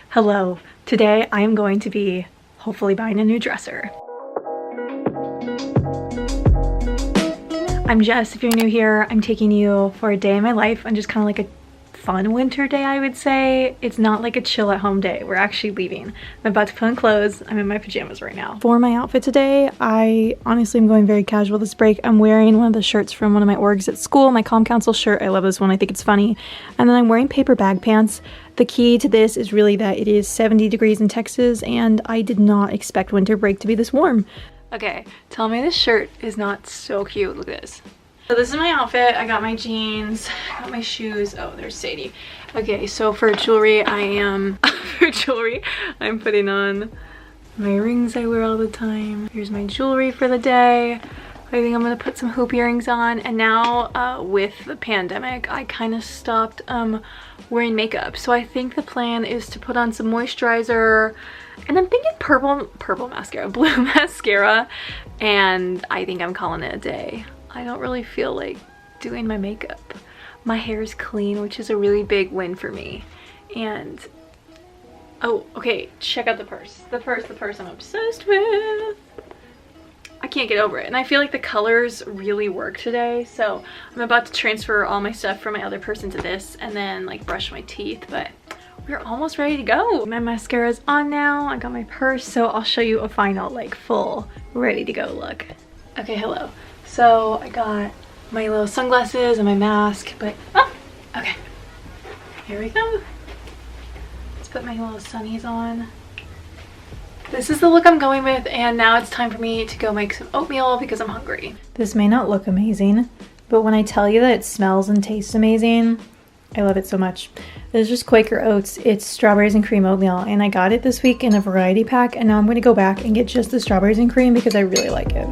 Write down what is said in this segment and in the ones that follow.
Hello, today I am going to be hopefully buying a new dresser. I'm Jess. If you're new here, I'm taking you for a day in my life on just kind of like a fun winter day, I would say. It's not like a chill at home day. We're actually leaving. I'm about to put on clothes. I'm in my pajamas right now. For my outfit today, I honestly am going very casual this break. I'm wearing one of the shirts from one of my orgs at school, my comm council shirt. I love this one. I think it's funny. And then I'm wearing paper bag pants. The key to this is really that it is 70 degrees in Texas and I did not expect winter break to be this warm. Okay, tell me this shirt is not so cute. Look at this. So this is my outfit. I got my jeans, I got my shoes. Oh, there's Sadie. Okay, so for jewelry, I'm putting on my rings I wear all the time. Here's my jewelry for the day. I think I'm gonna put some hoop earrings on. And now with the pandemic, I kind of stopped wearing makeup. So I think the plan is to put on some moisturizer, and I'm thinking purple mascara, blue mascara, and I think I'm calling it a day. I don't really feel like doing my makeup. My hair is clean, which is a really big win for me. And oh, okay, check out the purse. The purse I'm obsessed with. I can't get over it. And I feel like the colors really work today. So I'm about to transfer all my stuff from my other purse into this and then like brush my teeth, but we're almost ready to go. My mascara's on now. I got my purse, so I'll show you a final like full ready to go look. Okay, hello. So I got my little sunglasses and my mask, but okay, here we go. Let's put my little sunnies on. This is the look I'm going with, and now it's time for me to go make some oatmeal because I'm hungry. This may not look amazing, but when I tell you that it smells and tastes amazing, I love it so much. This is just Quaker Oats. It's strawberries and cream oatmeal, and I got it this week in a variety pack, and now I'm going to go back and get just the strawberries and cream because I really like it.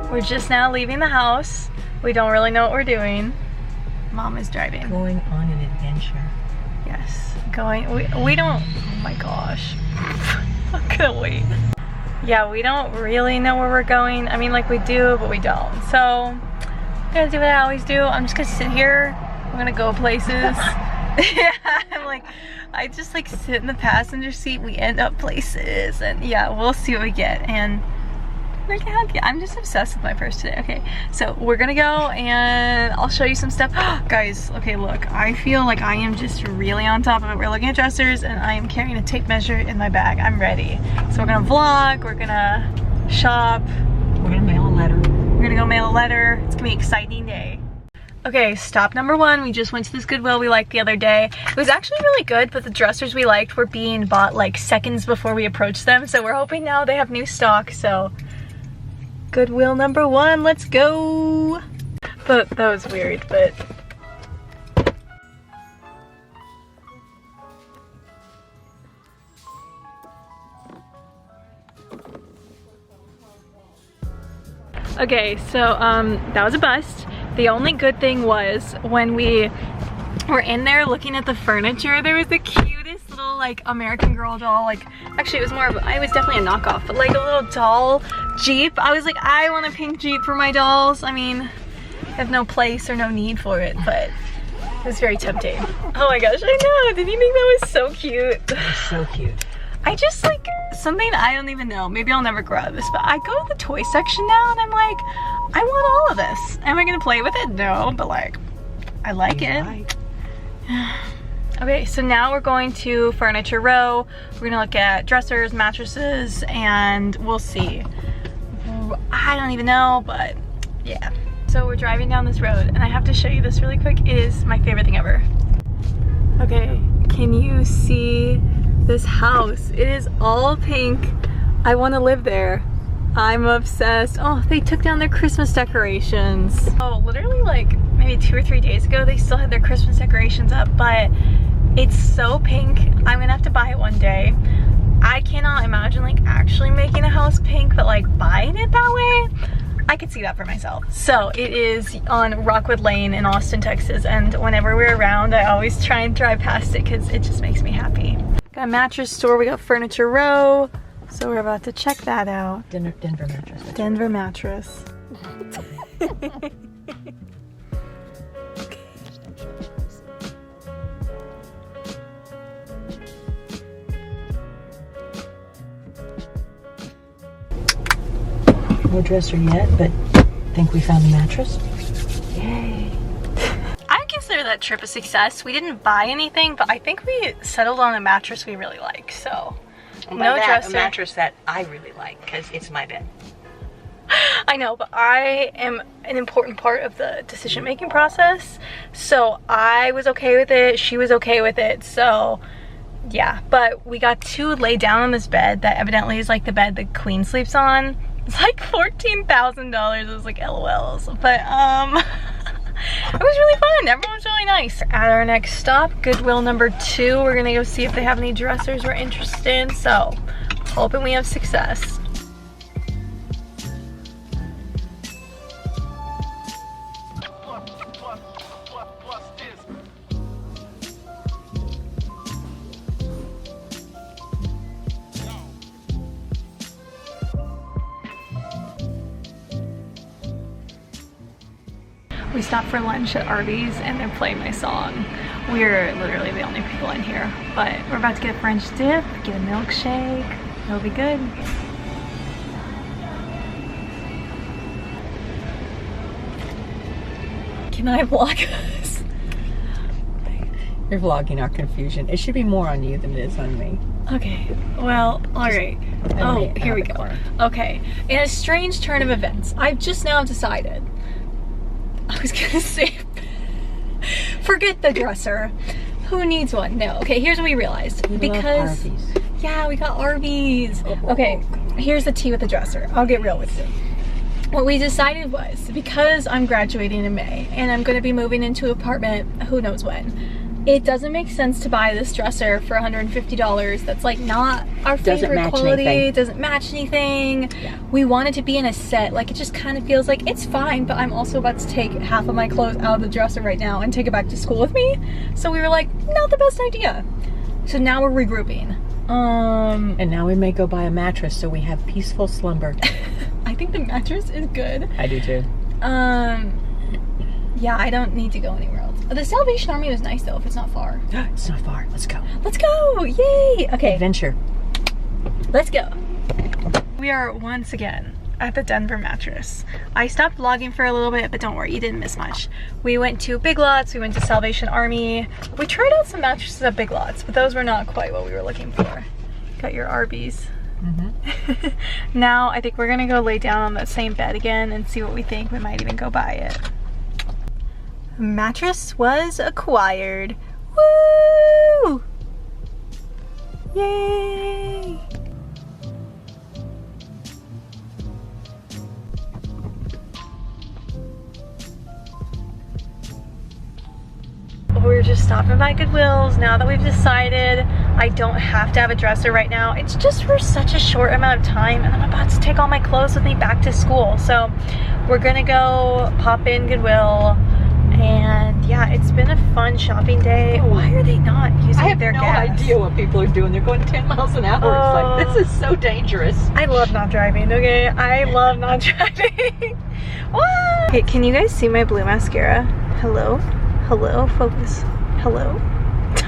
We're just now leaving the house. We don't really know what we're doing. Mom is driving. Going on an adventure. Yes, we don't, oh my gosh. I'm gonna wait. Yeah, we don't really know where we're going. I mean, like we do, but we don't. So, I'm gonna do what I always do. I'm just gonna sit here. I'm gonna go places. Yeah, I just like sit in the passenger seat. We end up places, and yeah, we'll see what we get. And I'm just obsessed with my purse today. Okay, so we're gonna go and I'll show you some stuff. Guys, okay, look, I feel like I am just really on top of it. We're looking at dressers and I am carrying a tape measure in my bag. I'm ready. So we're gonna vlog, we're gonna shop. We're gonna mail a letter. We're gonna go mail a letter. It's gonna be an exciting day. Okay, stop number one. We just went to this Goodwill we liked the other day. It was actually really good, but the dressers we liked were being bought like seconds before we approached them. So we're hoping now they have new stock, so. Goodwill number one, let's go. But that was weird, but. Okay, so that was a bust. The only good thing was when we were in there looking at the furniture, there was the cutest little like American Girl doll. Like, actually it was definitely a knockoff, but like a little doll Jeep. I was like, I want a pink Jeep for my dolls. I mean, I have no place or no need for it, but it was very tempting. Oh my gosh, I know. Did you think that was so cute? That was so cute. I just like, something I don't even know. Maybe I'll never grow out of this, but I go to the toy section now and I'm like, I want all of this. Am I gonna play with it? No, but like, I like it. Right. Okay, so now we're going to Furniture Row. We're gonna look at dressers, mattresses, and we'll see. I don't even know, but yeah. So we're driving down this road, and I have to show you this really quick. It is my favorite thing ever. Okay, can you see this house? It is all pink. I want to live there. I'm obsessed. Oh, they took down their Christmas decorations. Oh, literally like maybe 2 or 3 days ago, they still had their Christmas decorations up, but it's so pink. I'm gonna have to buy it one day. I cannot imagine like actually making a house pink, but like buying it that way, I could see that for myself. So it is on Rockwood Lane in Austin, Texas, and whenever we're around, I always try and drive past it because it just makes me happy. Got a mattress store, we got Furniture Row, so we're about to check that out. Denver mattress. Denver mattress. No dresser yet, but think we found the mattress. Yay. I consider that trip a success. We didn't buy anything, but I think we settled on a mattress we really like, so. No dresser. A mattress that I really like, because it's my bed. I know, but I am an important part of the decision-making process, so I was okay with it, she was okay with it, so yeah. But we got to lay down on this bed that evidently is like the bed the queen sleeps on. It's like $14,000. It was like LOLs, but it was really fun. Everyone was really nice. At our next stop, Goodwill number 2, we're gonna go see if they have any dressers we're interested in, so hoping we have success. We stopped for lunch at Arby's and they're playing my song. We're literally the only people in here, but we're about to get a French dip, get a milkshake. It'll be good. Can I vlog us? You're vlogging our confusion. It should be more on you than it is on me. Okay, well, alright. Oh, here we go. Okay, in a strange turn of events, I've just now decided. I was gonna say, forget the dresser. Who needs one? No. Okay, here's what we realized. Because, yeah, we got Arby's. Okay, here's the tea with the dresser. I'll get real with you. What we decided was, because I'm graduating in May and I'm gonna be moving into an apartment who knows when, it doesn't make sense to buy this dresser for $150 that's like not our favorite quality, it doesn't match anything. Yeah. We want it to be in a set, like it just kind of feels like it's fine, but I'm also about to take half of my clothes out of the dresser right now and take it back to school with me. So we were like, not the best idea. So now we're regrouping. And now we may go buy a mattress so we have peaceful slumber. I think the mattress is good. I do too. Yeah, I don't need to go anywhere else. The Salvation Army was nice though, if it's not far. It's not far. Let's go. Let's go! Yay! Okay. Adventure. Let's go. We are once again at the Denver mattress. I stopped vlogging for a little bit, but don't worry, you didn't miss much. We went to Big Lots, we went to Salvation Army. We tried out some mattresses at Big Lots, but those were not quite what we were looking for. Got your Arby's. Now I think we're gonna go lay down on that same bed again and see what we think. We might even go buy it. Mattress was acquired. Woo! Yay! We're just stopping by Goodwill's now that we've decided I don't have to have a dresser right now. It's just for such a short amount of time and I'm about to take all my clothes with me back to school. So we're gonna go pop in Goodwill. And yeah, it's been a fun shopping day. Why are they not using their gas? I have no idea what people are doing. They're going 10 miles an hour. It's like, this is so dangerous. I love not driving, okay? I love not driving. What? Okay, can you guys see my blue mascara? Hello? Hello? Focus. Hello?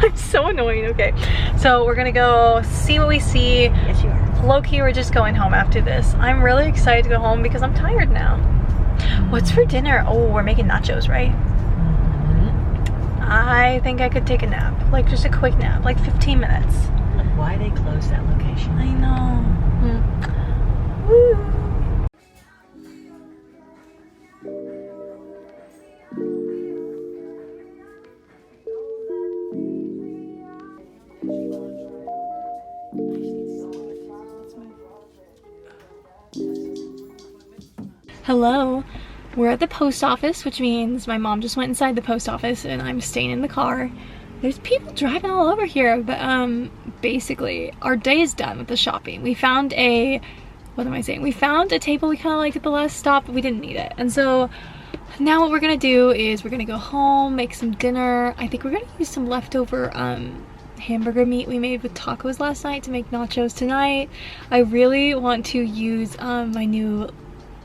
I'm so annoying, okay. So we're gonna go see what we see. Yes, you are. Low-key, we're just going home after this. I'm really excited to go home because I'm tired now. What's for dinner? Oh, we're making nachos, right? I think I could take a nap, like just a quick nap, like 15 minutes. Why they closed that location? I know. Woo. Hello. We're at the post office, which means my mom just went inside the post office and I'm staying in the car. There's people driving all over here, but basically our day is done with the shopping. We found a, what am I saying? We found a table we kind of liked at the last stop, but we didn't need it. And so now what we're gonna do is we're gonna go home, make some dinner. I think we're gonna use some leftover hamburger meat we made with tacos last night to make nachos tonight. I really want to use my new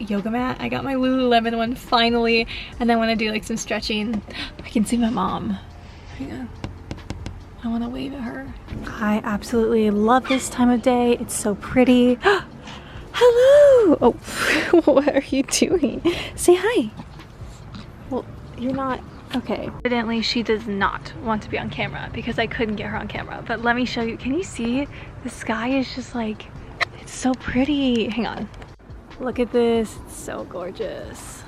yoga mat. I got my Lululemon one finally, and I want to do like some stretching. I can see my mom. Hang on. I want to wave at her. I absolutely love this time of day. It's so pretty. Hello! Oh, what are you doing? Say hi. Well, you're not. Okay. Evidently, she does not want to be on camera because I couldn't get her on camera. But let me show you. Can you see? The sky is just like, it's so pretty. Hang on. Look at this. It's so gorgeous.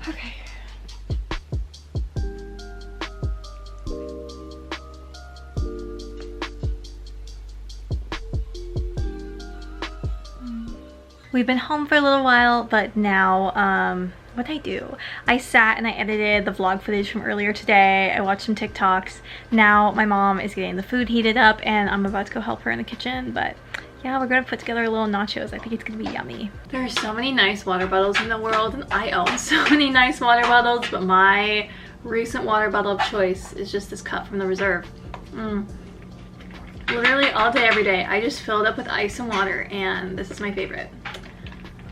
Okay. We've been home for a little while, but now, what'd I do? I sat and I edited the vlog footage from earlier today. I watched some TikToks. Now my mom is getting the food heated up and I'm about to go help her in the kitchen, but yeah, we're gonna put together a little nachos. I think it's gonna be yummy. There are so many nice water bottles in the world and I own so many nice water bottles, but my recent water bottle of choice is just this cup from the Reserve. Literally all day, every day, I just fill it up with ice and water and this is my favorite.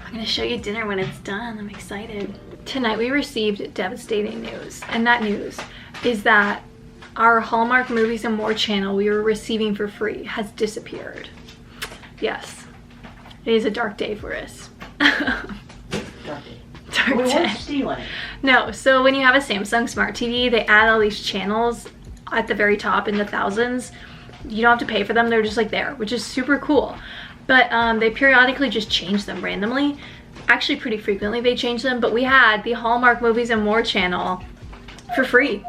I'm gonna show you dinner when it's done. I'm excited. Tonight we received devastating news, and that news is that our Hallmark Movies and More channel we were receiving for free has disappeared. Yes, it is a dark day for us. Dark day. Dark We day. weren't stealing it. No, so when you have a Samsung Smart TV, they add all these channels at the very top in the thousands. You don't have to pay for them, they're just like there, which is super cool. But they periodically just change them randomly. Actually, pretty frequently they change them, but we had the Hallmark Movies and More channel for free.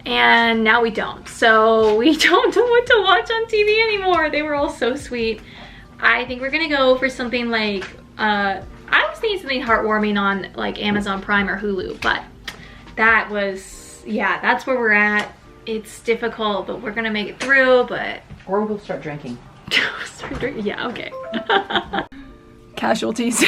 And now we don't. So we don't know what to watch on TV anymore. They were all so sweet. I think we're gonna go for something like, I was thinking something heartwarming on like Amazon Prime or Hulu, but that was, yeah, that's where we're at. It's difficult, but we're gonna make it through, but. Or we'll start drinking. Start drinking, yeah, okay. Casualties.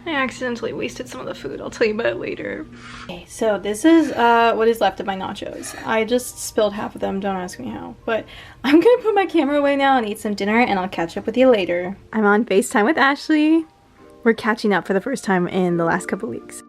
I accidentally wasted some of the food. I'll tell you about it later. Okay, so this is what is left of my nachos. I just spilled half of them, don't ask me how. But I'm gonna put my camera away now and eat some dinner and I'll catch up with you later. I'm on FaceTime with Ashley. We're catching up for the first time in the last couple weeks.